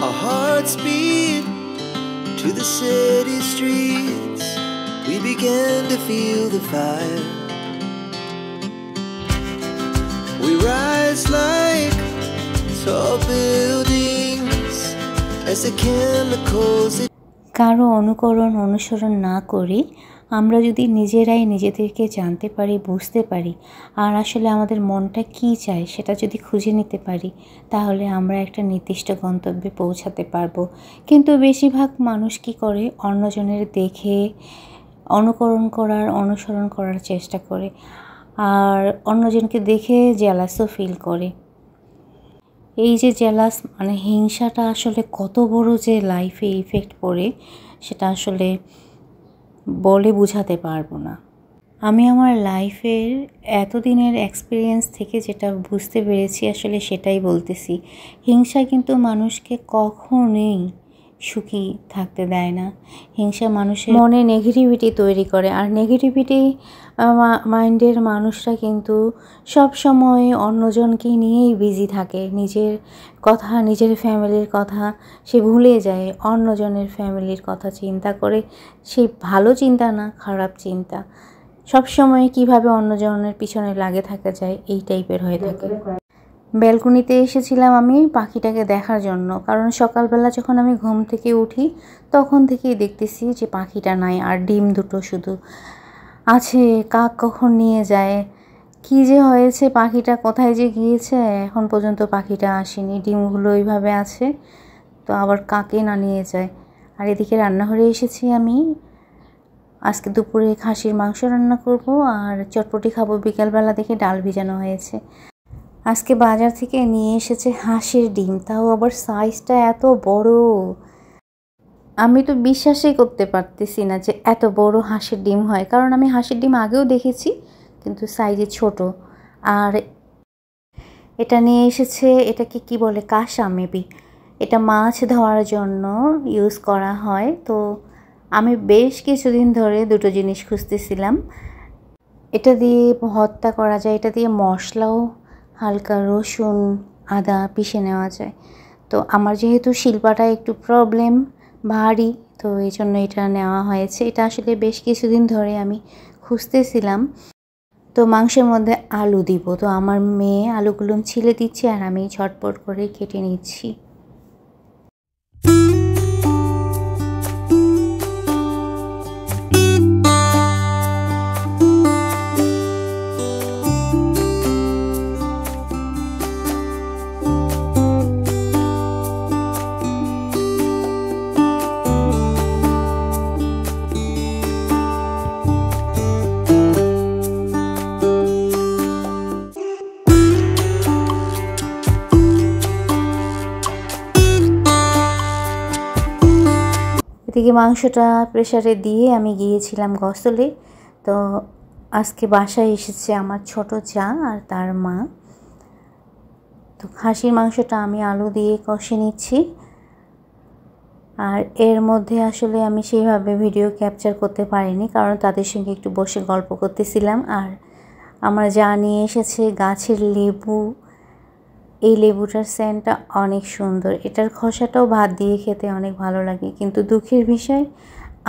Our hearts beat to the city streets. We began to feel the fire. We rise like tall buildings as the chemicals that কারো অনুসরণ না করে আমরা যদি নিজেরাই নিজেদেরকে জানতে পারি, বুঝতে পারি, আর আসলে আমাদের মনটা কী চায় সেটা যদি খুঁজে নিতে পারি, তাহলে আমরা একটা নির্দিষ্ট গন্তব্যে পৌঁছাতে পারবো। কিন্তু বেশিরভাগ মানুষ কী করে, অন্যজনের দেখে অনুসরণ করার চেষ্টা করে, আর অন্যজনকে দেখে জেলাসও ফিল করে। এই যে জেলাস মানে হিংসাটা আসলে কত বড় যে লাইফে ইফেক্ট পড়ে সেটা আসলে বলে বোঝাতে পারবো না। আমি আমার লাইফের এতদিনের এক্সপিরিয়েন্স থেকে যেটা বুঝতে পেরেছি আসলে সেটাই বলতেছি। হিংসা কিন্তু মানুষকে কখনোই সুখী থাকতে দেয় না। হিংসা মানুষের মনে নেগেটিভিটি তৈরি করে, আর নেগেটিভিটি মাইন্ডের মানুষরা কিন্তু সব সময় অন্যজনকে নিয়েই বিজি থাকে। নিজের কথা, নিজের ফ্যামিলির কথা সে ভুলে যায়, অন্যজনের ফ্যামিলির কথা চিন্তা করে। সে ভালো চিন্তা না, খারাপ চিন্তা, সব সময় কিভাবে অন্যজনের পিছনে লাগে থাকা যায় এই টাইপের হয়ে থাকে। ব্যালকনিতে এসেছিলাম আমি পাখিটাকে দেখার জন্য, কারণ সকালবেলা যখন আমি ঘুম থেকে উঠি তখন থেকেই দেখতেছি যে পাখিটা নাই, আর ডিম দুটো শুধু আছে। কাক কখন নিয়ে যায়, কী যে হয়েছে, পাখিটা কোথায় যে গিয়েছে এখন পর্যন্ত পাখিটা আসেনি। ডিমগুলো ওইভাবে আছে, তো আবার কাকে না নিয়ে যায়। আর এদিকে রান্নাঘরে এসেছি আমি। আজকে দুপুরে খাসির মাংস রান্না করব আর চটপটি খাবো। বিকালবেলা দেখে ডাল ভিজানো হয়েছে। আজকে বাজার থেকে নিয়ে এসেছে হাঁসের ডিম, তাও আবার সাইজটা এত বড়। আমি তো বিশ্বাসই করতে পারতেছি না যে এত বড় হাঁসের ডিম হয়, কারণ আমি হাঁসের ডিম আগেও দেখেছি কিন্তু সাইজে ছোট। আর এটা নিয়ে এসেছে, এটাকে কি বলে, কাঁসা মেবি। এটা মাছ ধোয়ার জন্য ইউজ করা হয়। তো আমি বেশ কিছুদিন ধরে দুটো জিনিস খুঁজতেছিলাম। এটা দিয়ে ভর্তা করা যায়, এটা দিয়ে মশলাও হালকা রসুন আদা পিষে নেওয়া যায়। তো আমার যেহেতু শিল্পাটা একটু প্রবলেম, ভারী, তো এই জন্য এটা নেওয়া হয়েছে। এটা আসলে বেশ কিছুদিন ধরে আমি খুঁজতেছিলাম। তো মাংসের মধ্যে আলু দিব, তো আমার মেয়ে আলুগুলো ছিলে দিচ্ছে আর আমি ঝটপট করে কেটে নিচ্ছি। এদিকে মাংসটা প্রেসারে দিয়ে আমি গিয়েছিলাম গোসলে। তো আজকে বাসায় এসেছে আমার ছোট যা আর তার মা। তো খাসির মাংসটা আমি আলু দিয়ে কষে নিচ্ছি। আর এর মধ্যে আসলে আমি সেইভাবে ভিডিও ক্যাপচার করতে পারিনি, কারণ তাদের সঙ্গে একটু বসে গল্প করতেছিলাম। আর আমার যা নিয়ে এসেছে গাছের লেবু, এই লেবুটার সেন্টটা অনেক সুন্দর। এটার খোসাটাও ভাত দিয়ে খেতে অনেক ভালো লাগে, কিন্তু দুঃখের বিষয়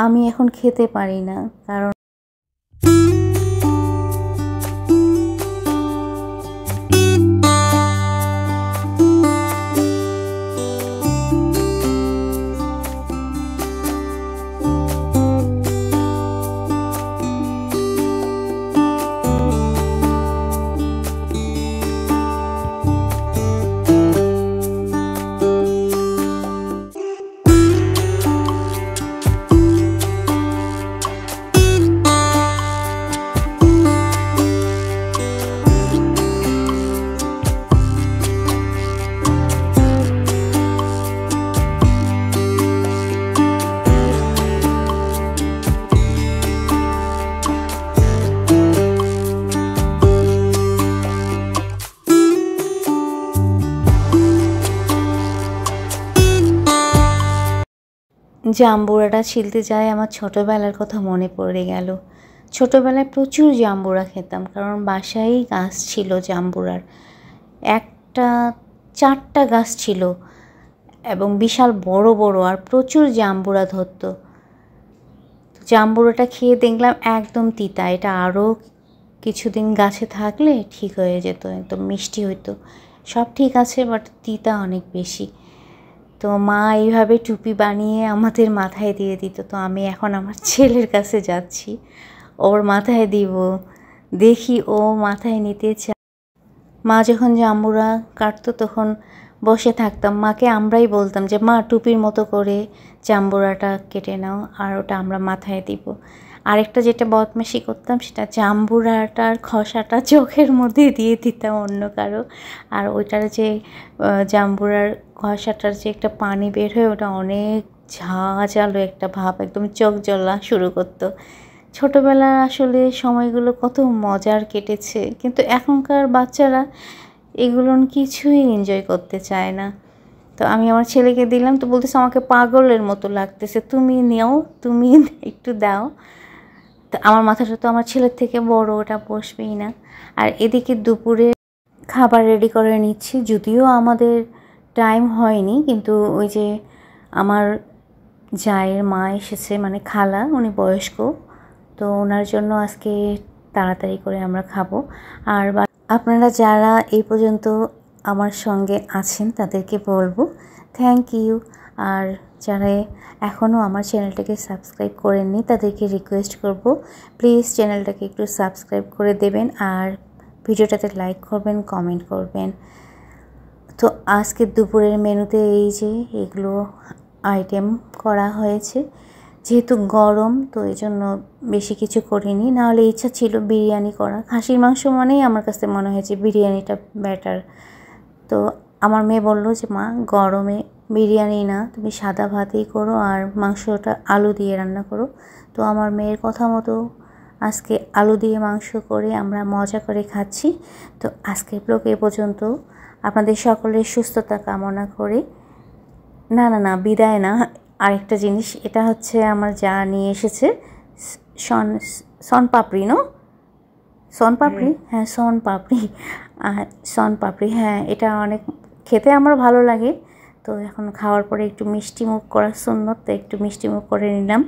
আমি এখন খেতে পারি না, কারণ জাম্বুরাটা ছিলতে যায় আমার ছোটোবেলার কথা মনে পড়ে গেল। ছোটোবেলায় প্রচুর জাম্বুরা খেতাম, কারণ বাসায় গাছ ছিল জাম্বুরার। 4টা গাছ ছিল, এবং বিশাল বড় বড় আর প্রচুর জাম্বুরা ধরতো। জাম্বুরাটা খেয়ে দেখলাম একদম তিতা, এটা আরও কিছুদিন গাছে থাকলে ঠিক হয়ে যেত, একদম মিষ্টি হইতো। সব ঠিক আছে, বাট তিতা অনেক বেশি। তো মা এইভাবে টুপি বানিয়ে আমাদের মাথায় দিয়ে দিত। তো আমি এখন আমার ছেলের কাছে যাচ্ছি, ওর মাথায় দিব, দেখি ও মাথায় নিতে চায়। মা যখন জাম্বুরা কাটতো তখন বসে থাকতাম, মাকে আমরাই বলতাম যে মা টুপির মতো করে জাম্বুরাটা কেটে নাও, আর ওটা আমরা মাথায় দিব। আরেকটা যেটা বদমাশি করতাম, সেটা জাম্বুরাটার খোসাটা চোখের মধ্যে দিয়ে দিতাম অন্য কারো। আর ওইটার যে জাম্বুরার খোসাটার যে একটা পানি বের হয়, ওটা অনেক ঝাঁঝালো একটা ভাব, একদম চোখ জ্বলা শুরু করতো। ছোটোবেলার আসলে সময়গুলো কত মজার কেটেছে, কিন্তু এখনকার বাচ্চারা এগুলো কিছুই এনজয় করতে চায় না। তো আমি আমার ছেলেকে দিলাম, তো বলতেছে আমাকে পাগলের মতো লাগতেছে, তুমি নেও, তুমি একটু দাও। তো আমার মাথাটা তো আমার ছেলের থেকে বড়, ওটা বসবেই না। আর এদিকে দুপুরে খাবার রেডি করে নিচ্ছি, যদিও আমাদের টাইম হয়নি, কিন্তু ওই যে আমার জায়ের মা এসেছে, মানে খালা, উনি বয়স্ক, তো ওনার জন্য আজকে তাড়াতাড়ি করে আমরা খাবো। আর আপনারা যারা এই পর্যন্ত আমার সঙ্গে আছেন তাদেরকে বলবো থ্যাংক ইউ। আর যারা এখনও আমার চ্যানেলটাকে সাবস্ক্রাইব করেননি তাদেরকে রিকোয়েস্ট করব, প্লিজ চ্যানেলটাকে একটু সাবস্ক্রাইব করে দেবেন, আর ভিডিওটাতে লাইক করবেন, কমেন্ট করবেন। তো আজকে দুপুরের মেনুতে এই যে এগুলো আইটেম করা হয়েছে, যেহেতু গরম তো এই জন্য বেশি কিছু করিনি, নাহলে ইচ্ছা ছিল বিরিয়ানি করা। খাসির মাংস মানেই আমার কাছে মনে হয়েছে বিরিয়ানিটা বেটার। তো আমার মেয়ে বললো যে মা গরমে বিরিয়ানি না, তুমি সাদা ভাতই করো আর মাংসটা আলু দিয়ে রান্না করো। তো আমার মেয়ের কথা মতো আজকে আলু দিয়ে মাংস করে আমরা মজা করে খাচ্ছি। তো আজকের ব্লগ এ পর্যন্ত। আপনাদের সকলের সুস্থতা কামনা করে, না বিদায় না, আরেকটা জিনিস, এটা হচ্ছে আমার যা নিয়ে এসেছে শনপাপড়ি, শনপাপড়ি, হ্যাঁ শনপাপড়ি, হ্যাঁ এটা অনেক খেতে আমার ভালো লাগে। তো এখন খাওয়ার পরে একটু মিষ্টি মুখ করার সুন্নত, তো একটু মিষ্টি মুখ করে নিলাম।